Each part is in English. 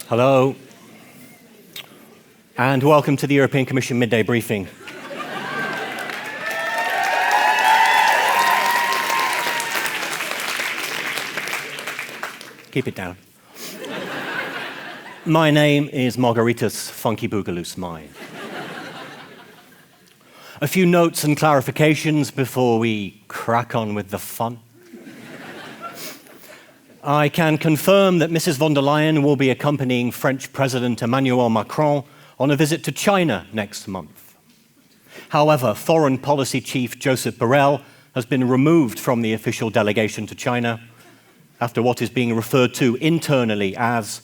Hello, and welcome to the European Commission Midday Briefing. Keep it down. My name is Margaritis Funkyboogaloo-Smythe. A few notes and clarifications before we crack on with the fun. I can confirm that Mrs. von der Leyen will be accompanying French President Emmanuel Macron on a visit to China next month. However, Foreign Policy Chief Joseph Borrell has been removed from the official delegation to China after what is being referred to internally as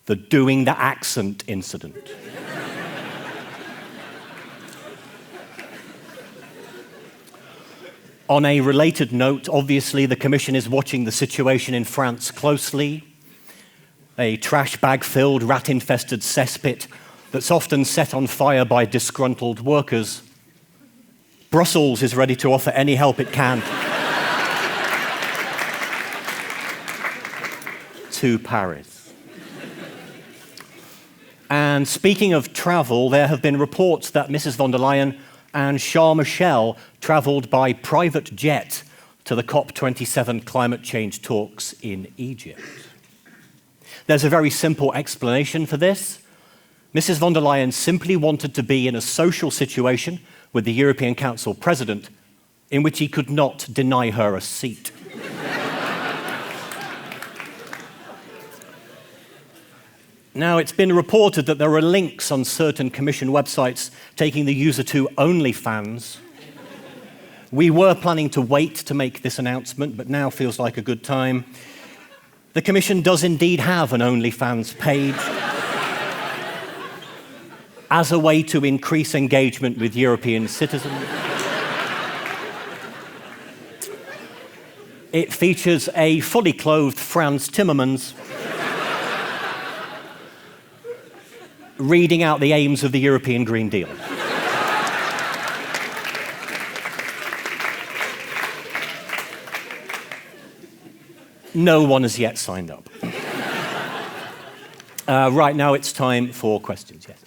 the doing the accent incident. On a related note, obviously the Commission is watching the situation in France closely. A trash bag-filled, rat-infested cesspit that's often set on fire by disgruntled workers. Brussels is ready to offer any help it can to Paris. And speaking of travel, there have been reports that Mrs. von der Leyen and Charles Michel travelled by private jet to the COP27 climate change talks in Egypt. There's a very simple explanation for this. Mrs. von der Leyen simply wanted to be in a social situation with the European Council President in which he could not deny her a seat. Now, it's been reported that there are links on certain Commission websites taking the user to OnlyFans. We were planning to wait to make this announcement, but now feels like a good time. The Commission does indeed have an OnlyFans page as a way to increase engagement with European citizens. It features a fully clothed Frans Timmermans reading out the aims of the European Green Deal. No one has yet signed up. Right now it's time for questions, yes.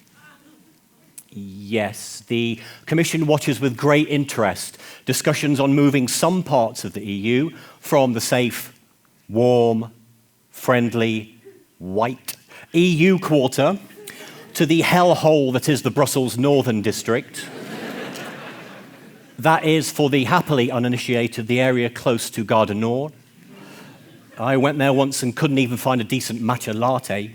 Yes, the Commission watches with great interest discussions on moving some parts of the EU from the safe, warm, friendly, white EU quarter to the hellhole that is the Brussels Northern District. That is, for the happily uninitiated, the area close to Gare du Nord. I went there once and couldn't even find a decent matcha latte.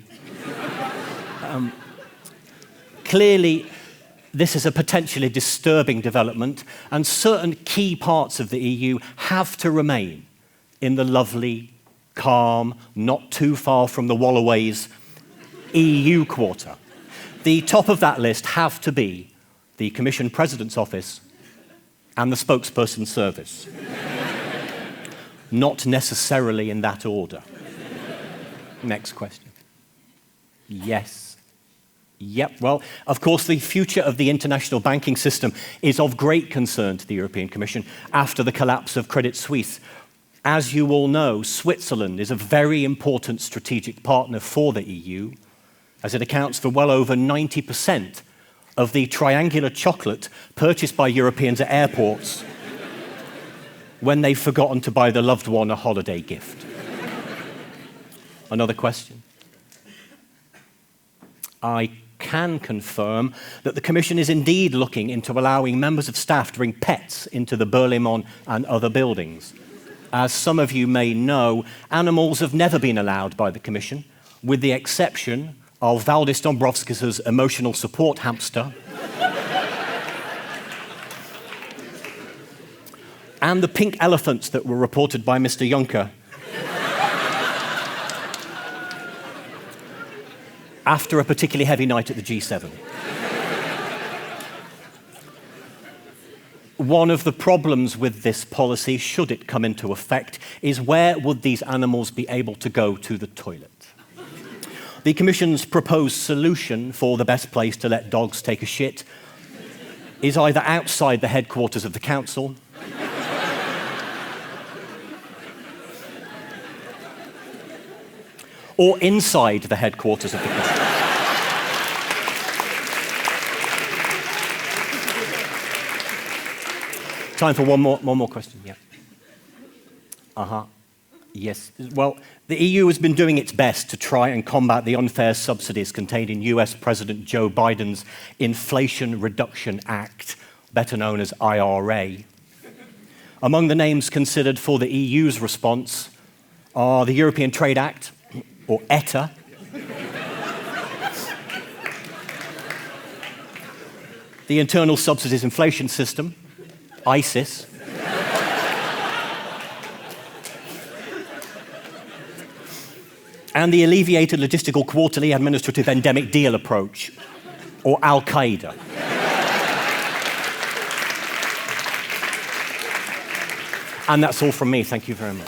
Clearly, this is a potentially disturbing development, and certain key parts of the EU have to remain in the lovely, calm, not too far from the Walloways EU quarter. The top of that list have to be the Commission President's Office and the Spokesperson Service. Not necessarily in that order. Next question. Yes. Yep, well, of course, the future of the international banking system is of great concern to the European Commission after the collapse of Credit Suisse. As you all know, Switzerland is a very important strategic partner for the EU, as it accounts for well over 90% of the triangular chocolate purchased by Europeans at airports when they've forgotten to buy their loved one a holiday gift. Another question. I can confirm that the Commission is indeed looking into allowing members of staff to bring pets into the Berlaymont and other buildings. As some of you may know, animals have never been allowed by the Commission, with the exception of Valdis Dombrovskis' emotional support hamster and the pink elephants that were reported by Mr. Juncker after a particularly heavy night at the G7. One of the problems with this policy, should it come into effect, is where would these animals be able to go to the toilet? The Commission's proposed solution for the best place to let dogs take a shit is either outside the headquarters of the Council or inside the headquarters of the country? Time for one more question, yeah. Yes. Well, the EU has been doing its best to try and combat the unfair subsidies contained in US President Joe Biden's Inflation Reduction Act, better known as IRA. Among the names considered for the EU's response are the European Trade Act, or ETA, the Internal Subsidies Inflation System, ISIS, and the Alleviated Logistical Quarterly Administrative Endemic Deal Approach, or Al-Qaeda. And that's all from me. Thank you very much.